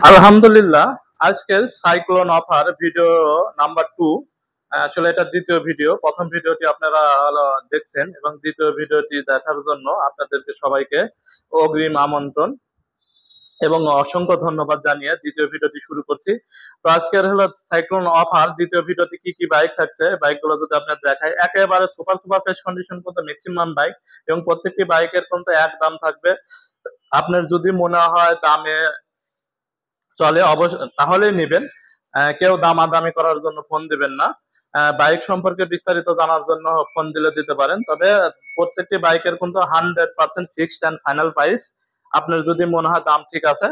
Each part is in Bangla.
আলহামদুলিল্লাহ, আজকের সাইক্লোন অফার ভিডিও নাম্বার 2। আসলে এটা দ্বিতীয় ভিডিও। প্রথম ভিডিওটি আপনারা দেখছেন এবং দ্বিতীয় ভিডিওটি দেখার জন্য আপনাদেরকে সবাইকে অগ্রিম আমন্ত্রণ এবং অসংখ্য ধন্যবাদ জানিয়ে দ্বিতীয় ভিডিওটি শুরু করছি। তো আজকের হলো সাইক্লোন অফার দ্বিতীয় ভিডিওতে কি কি বাইক থাকছে, বাইকগুলো যদি আপনার দেখায়, একেবারে সুপার সুপার ফ্রেশ কন্ডিশন কিন্তু ম্যাক্সিমাম বাইক, এবং প্রত্যেকটি বাইকের কিন্তু এক দাম থাকবে। আপনার যদি মনে হয় দামে চলে তাহলেই নিবেন। কেউ দামাদামি করার জন্য ফোন দিবেন না। বাইক সম্পর্কে বিস্তারিত জানার জন্য ফোন দিলে দিতে পারেন, তবে প্রত্যেকটি বাইকের কিন্তু 100% ফিক্সড অ্যান্ড ফাইনাল প্রাইস। আপনার যদি মনে হয় দাম ঠিক আছে,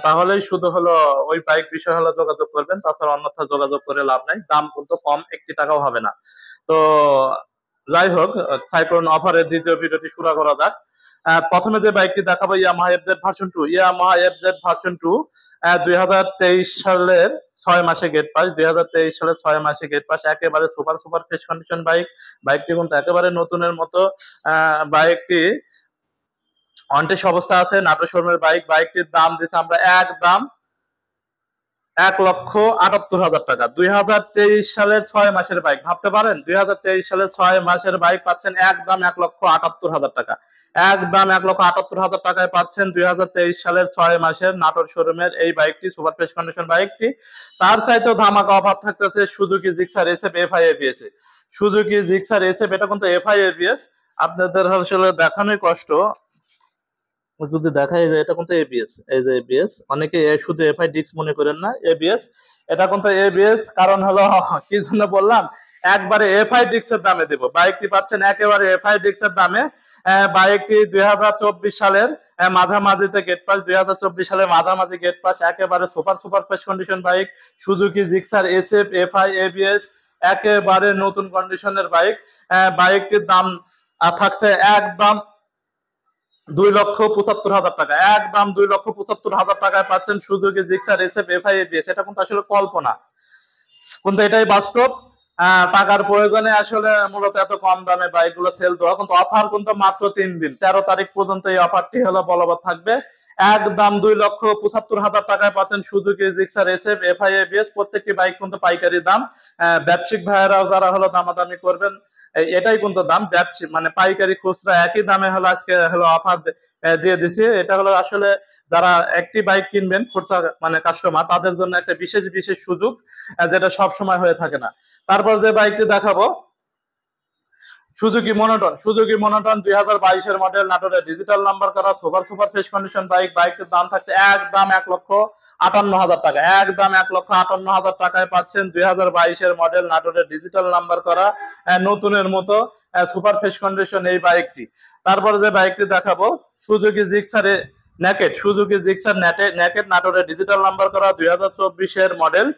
তাহলেই শুধু হলো ওই বাইক বিষয় হলো যোগাযোগ করবেন, তাছাড়া অন্যথা যোগাযোগ করে লাভ নাই। দাম কিন্তু কম একটি টাকাও হবে না। তো যাই হোক, সাইক্লোন অফারের দ্বিতীয় ভিডিওটি শুরু করা যাক। প্রথমে যে বাইকটি দেখাবো Yamaha FZ version 2। Yamaha FZ version 2 2023 সালের 6 মাসে গেট পাস। 2023 সালের 6 মাসে গেট পাস, একেবারে super super fresh condition bike. বাইকটি কিন্তু একেবারে নতুনের মতো। বাইকটি অনটেস্ট অবস্থা আছে, নাটোর শোরুমের বাইক। বাইকটির দাম দিচ্ছে আমরা একদম 1,78,000 টাকা। 2023 সালের 6 মাসের বাইক, ভাবতে পারেন 2023 সালের 6 মাসের বাইক পাচ্ছেন একদম 1,78,000 টাকা। একদম 1,78,000 টাকায় পাচ্ছেন 2023 সালের 6 মাসের নাটোর শোরুমের এই বাইকটি, সুপার ফ্রেশ কন্ডিশন বাইকটি। তার চাইতেও ধামাকা অফার থাকতেছে Suzuki Gixxer SF FI ABS. Suzuki Gixxer SF, এটা কিন্তু এফআই এবিএস। আপনাদের আসলে দেখানোই কষ্ট, যদি দেখাই যে এটা কিন্তু এবিএস। এই যে এবিএস, অনেকে শুধু এফআই ডিক্স মনে করেন না, এবিএস। এটা কিন্তু এবিএস। কারণ হলো কি জন্য বললাম, একবারে এফআই ডিক্স এর দামে দেব। বাইকটি পাচ্ছেন একেবারে এফআই ডিক্স এর দামে। বাইকটি 2024 সালের মাঝামাঝিতে গেট পাস। 2024 সালের মাঝামাঝি গেট পাস, একেবারে super super fresh condition bike. Suzuki Gixxer SF FI ABS, একেবারে নতুন কন্ডিশনের বাইক। বাইকটির দাম থাকছে একদম 2,75,000 টাকা। একদম 2,75,000 টাকায় পাচ্ছেন Suzuki Gixxer SF FI ABS. এটা কিন্তু আসলে কল্পনা, কিন্তু এটাই বাস্তব। টাকার প্রয়োজনে আসলে মূলত এত কম দামে বাইকগুলো সেল দেওয়া, কিন্তু অফার কিন্তু মাত্র 3 দিন, 13 তারিখ পর্যন্ত এই অফারটি হলো বলবৎ থাকবে। একদম 2,75,000 টাকায় পাচ্ছেন Suzuki Gixxer SF FI ABS. প্রত্যেকটি বাইক কিন্তু পাইকারি দাম। ব্যবসায়িক ভাইয়েরাও যারা হলো দামাদামি করবেন, এটাই কিন্তু দাম। ব্যবসায়িক মানে পাইকারি খুচরা একই দামে হলো আজকে হলো অফার দিয়ে দিছি। এটা হলো আসলে যারা একটি বাইক কিনবেন খুচরা মানে কাস্টমার, তাদের জন্য একটা বিশেষ বিশেষ সুযোগ, যেটা সব সময় হয়ে থাকে না। তারপর যে বাইকটি দেখাবো, সুজুকি মনোটন। সুজুকি মনোটন 2022-এর মডেল, নাটোরের ডিজিটাল নাম্বার করা, super super fresh condition bike. বাইকটির দাম থাকছে একদম 1,58,000 টাকা। একদম 1,58,000 টাকায় পাচ্ছেন 2022-এর মডেল, নাটোরের ডিজিটাল নাম্বার করা, নতুনের মতো সুপার ফ্রেশ কন্ডিশন এই বাইকটি। তারপরে যে বাইকটি দেখাবো, Suzuki Gixxer naked. Suzuki Gixxer naked, নাটোরের ডিজিটাল নাম্বার করা, 2024-এর মডেল।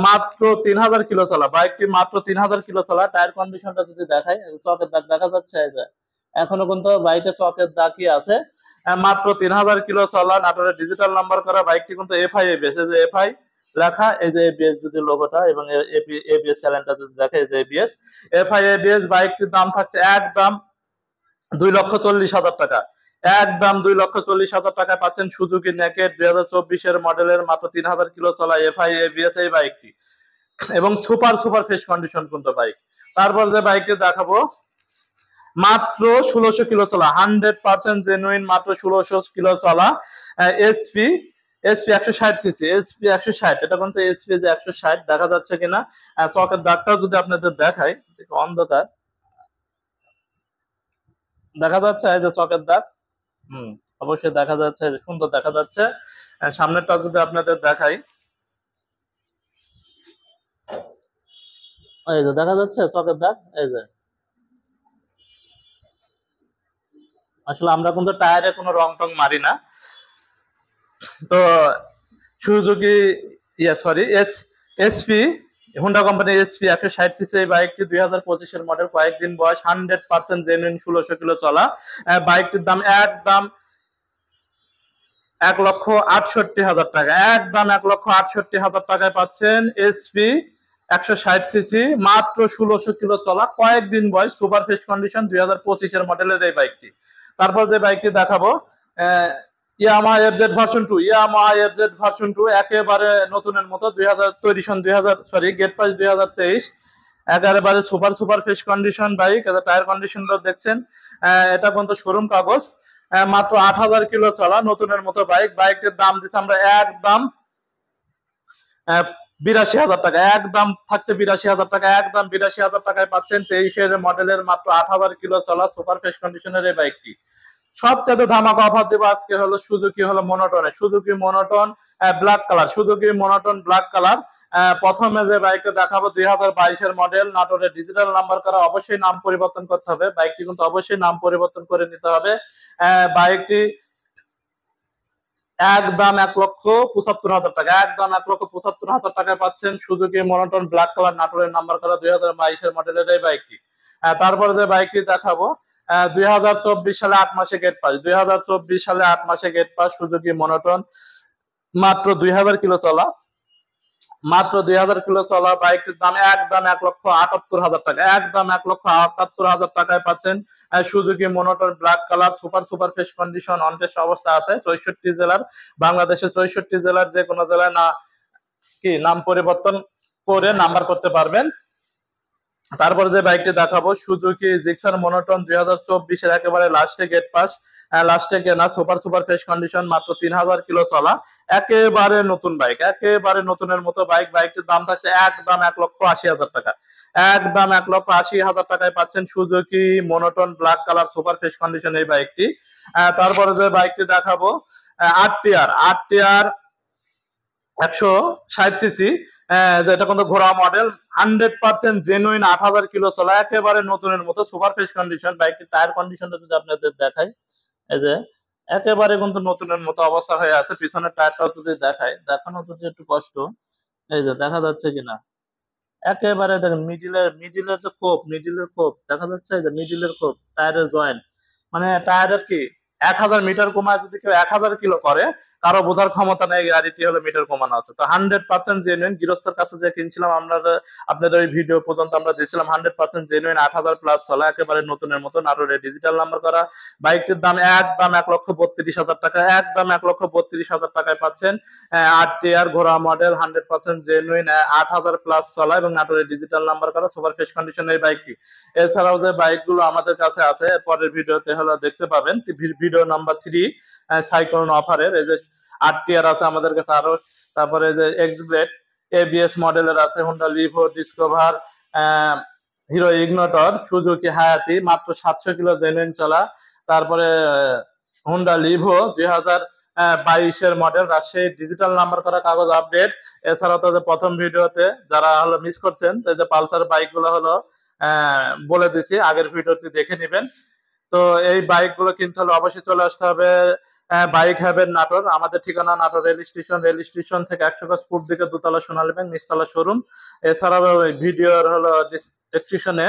মাত্র 3,000 কিলো চলা বাইকটি, মাত্র 3,000 কিলো চলা। টায়ার কন্ডিশনটা যদি দেখাই, চকের দাগ দেখা যাচ্ছে, এই যে এখনো কিন্তু বাইকে চকের দাগই আছে। মাত্র 3,000 কিলো চলা, নাটোরের ডিজিটাল নাম্বার করা বাইকটি কিন্তু এফআই এবিএস। এই যে এফআই লেখা, এই যে এবিএস যদি লোগোটা এবং এবিএস চ্যানেলটা যদি দেখে, এই যে এবিএস এফআই এবিএস। বাইকটির দাম থাকছে একদম 2,40,000 টাকা। একদম 2,40,000 টাকায় পাচ্ছেন সুজুকি নেকেট 2024-এর মডেলের, মাত্র 3,000 কিলো চলা এফআই এবিএস এই বাইকটি, এবং সুপার সুপার ফ্রেশ কন্ডিশন কিন্তু বাইক। তারপর যে বাইকটি দেখাবো, মাত্র 1,600 কিলো চলা, 100% জেনুইন, মাত্র 1,600 কিলো চলা এসপি। SP 160 CC, SP 160। এটা কিন্তু এসপি যে 160 দেখা যাচ্ছে কিনা, চকের দাগটাও যদি আপনাদের দেখাই, অন্ধকার দেখা যাচ্ছে, এই যে চকের দাগ। অবশ্যই দেখা যাচ্ছে, সুন্দর দেখা যাচ্ছে। সামনেরটা যদি আপনাদের দেখাই, এই যে দেখা যাচ্ছে চকের দাগ। এই যে আসলে আমরা কিন্তু টায়ারে কোনো রং টং মারি না। তো সুজুকি সরি এসপি হোন্ডা কোম্পানির এসপি 160 সিসি এই বাইকটি 2025-এর মডেল, কয়েকদিন বয়স, 100% জেনুইন, 1,600 কিলো চলা। বাইকটির দাম একদম 1,68,000 টাকা। একদম 1,68,000 টাকায় পাচ্ছেন এসপি 160 সিসি, মাত্র 1,600 কিলো চলা, কয়েকদিন বয়স, সুপার ফ্রেশ কন্ডিশন, 2025-এর মডেলের এই বাইকটি। তারপর যে বাইকটি দেখাবো, Yamaha FZ version 2, Yamaha FZ version 2 একেবারে নতুনের মতো 2000 তৈরি সন 2000 সরি গেট পাস 2023, একেবারে super super fresh condition bike. Tyre কন্ডিশনটা দেখছেন, এটা পর্যন্ত শোরুম কাগজ, মাত্র 8000 কিলো চলা নতুনের মতো বাইক। বাইকটির দাম দিচ্ছি আমরা একদম 82,000 টাকা, একদম থাকছে 82,000 টাকা, একদম 82,000 টাকায় পাচ্ছেন 23-এর মডেলের মাত্র 8000 কিলো চলা সুপার ফ্রেশ কন্ডিশনের এই বাইকটি। সবচেয়ে ধামাকা অফার দেবো আজকে হলো সুজুকি হলো মনোটনে, Suzuki monotone black colour, Suzuki monotone black colour. প্রথমে যে বাইকটা দেখাবো 2022-এর মডেল, নাটোরে ডিজিটাল নাম্বার করা, অবশ্যই নাম পরিবর্তন করতে হবে বাইকটি, কিন্তু অবশ্যই নাম পরিবর্তন করে নিতে হবে। বাইকটি একদম 1,75,000 টাকা, একদম 1,75,000 টাকায় পাচ্ছেন সুজুকি মনোটন ব্ল্যাক কালার, নাটোরের নাম্বার করা 2022-এর মডেলের এই বাইকটি। তারপরে যে বাইকটি দেখাবো 2024 সালে 8 মাসে গেট পাস, 2024 সালে 8 মাসে গেট পাস সুজুকি মনোটন, মাত্র 2000 কিলো চলা, মাত্র 2000 কিলো চলা বাইকটির দাম একদম 1,78,000 টাকা, একদম 1,78,000 টাকায় পাচ্ছেন Suzuki monotone black colour super super fresh condition on test অবস্থা আছে 64 জেলার, বাংলাদেশের 64 জেলার যে কোনো জেলায় না কি নাম পরিবর্তন করে নাম্বার করতে পারবেন। তারপরে যে বাইকটি দেখাবো সুজুকি জিক্সার মনোটন 2024-এর একেবারে লাস্টে গেট পাস, লাস্টে কেনা সুপার সুপার ফ্রেশ কন্ডিশন, মাত্র 3000 কিলো চলা, একেবারে নতুন বাইক, একেবারে নতুনের মতো বাইক। বাইকটির দাম থাকছে একদম 1,80,000 টাকা, একদম 1,80,000 টাকায় পাচ্ছেন Suzuki monotone black colour super fresh condition এই বাইকটি। তারপরে যে বাইকটি দেখাবো 8 টিয়ার, 8 টিয়ার 160 সিসি, যেটা কিন্তু ঘোড়া মডেল, 100% জেনুইন, 8000 কিলো চলা, একেবারে নতুনের মতো সুপার ফ্রেশ কন্ডিশন। বাইকটির টায়ার কন্ডিশনটা যদি আপনাদের দেখাই, এই যে একেবারে কিন্তু নতুনের মতো অবস্থা হয়ে আছে। পিছনের টায়ারটাও যদি দেখাই, দেখানো যদি একটু কষ্ট, এই যে দেখা যাচ্ছে কিনা, একেবারে দেখেন মিডিলের যে কোপ, মিডিলের কোপ দেখা যাচ্ছে, এই যে মিডিলের কোপ, টায়ারের জয়েন্ট, মানে টায়ারের কি 1000 মিটার কমায় যদি কেউ 1000 কিলো করে, কারো বোঝার ক্ষমতা নেই গাড়িটি হলো মিটার কমানো আছে। তো 100% জেনুইন, গৃহস্থের কাছে যে কিনছিলাম আমরা, আপনাদের ওই ভিডিও পর্যন্ত আমরা দিয়েছিলাম 100% জেনুইন, 8000 প্লাস চলা, একেবারে নতুনের মতো, নাটোরে ডিজিটাল নাম্বার করা। বাইকটির দাম একদম 1,32,000 টাকা, একদম 1,32,000 টাকায় পাচ্ছেন 8 টিয়ার ঘোড়া মডেল, 100% জেনুইন, 8000 প্লাস চলা এবং নাটোরে ডিজিটাল নাম্বার করা সুপার ফ্রেশ কন্ডিশনের বাইকটি। এছাড়াও যে বাইকগুলো আমাদের কাছে আছে পরের ভিডিওতে হলো দেখতে পাবেন, ভিডিও নাম্বার 3 সাইক্লোন অফারের, এই যে 8 টিয়ার আছে আমাদের কাছে আরো। তারপরে যে এক্সব্লেড এবিএস মডেলের আছে, Honda Livo, Discover, Hero Ignitor, Suzuki Hayate, মাত্র 700 কিলো জেনুইন চলা। তারপরে হোন্ডা লিভো 2022-এর মডেল, রাজশাহী ডিজিটাল নাম্বার করা, কাগজ আপডেট। এছাড়াও তো প্রথম ভিডিওতে যারা হলো মিস করছেন, তো যে পালসার বাইকগুলো হলো বলে দিছি, আগের ভিডিওটি দেখে নেবেন। তো এই বাইকগুলো কিনতে হলে অবশ্যই চলে আসতে হবে বাইক হ্যাভেন নাটোর। আমাদের ঠিকানা Natore rail station, rail station থেকে 100 গজ পূর্ব দিকে দোতলা সোনালী ব্যাংক, নিচতলা শোরুম। এছাড়াও ওই ভিডিওর হলো ডেসক্রিপশনে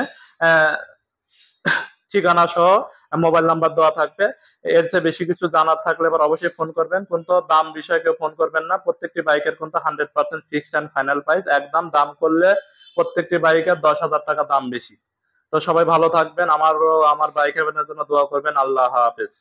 ঠিকানা সহ মোবাইল নাম্বার দেওয়া থাকবে। এর চেয়ে বেশি কিছু জানার থাকলে এবার অবশ্যই ফোন করবেন, কিন্তু দাম বিষয়ে কেউ ফোন করবেন না। প্রত্যেকটি বাইকের কিন্তু 100% ফিক্সড অ্যান্ড ফাইনাল প্রাইস, একদম দাম করলে প্রত্যেকটি বাইকের 10,000 টাকা দাম বেশি। তো সবাই ভালো থাকবেন, আমার বাইক হ্যাভেনের জন্য দোয়া করবেন। আল্লাহ হাফেজ।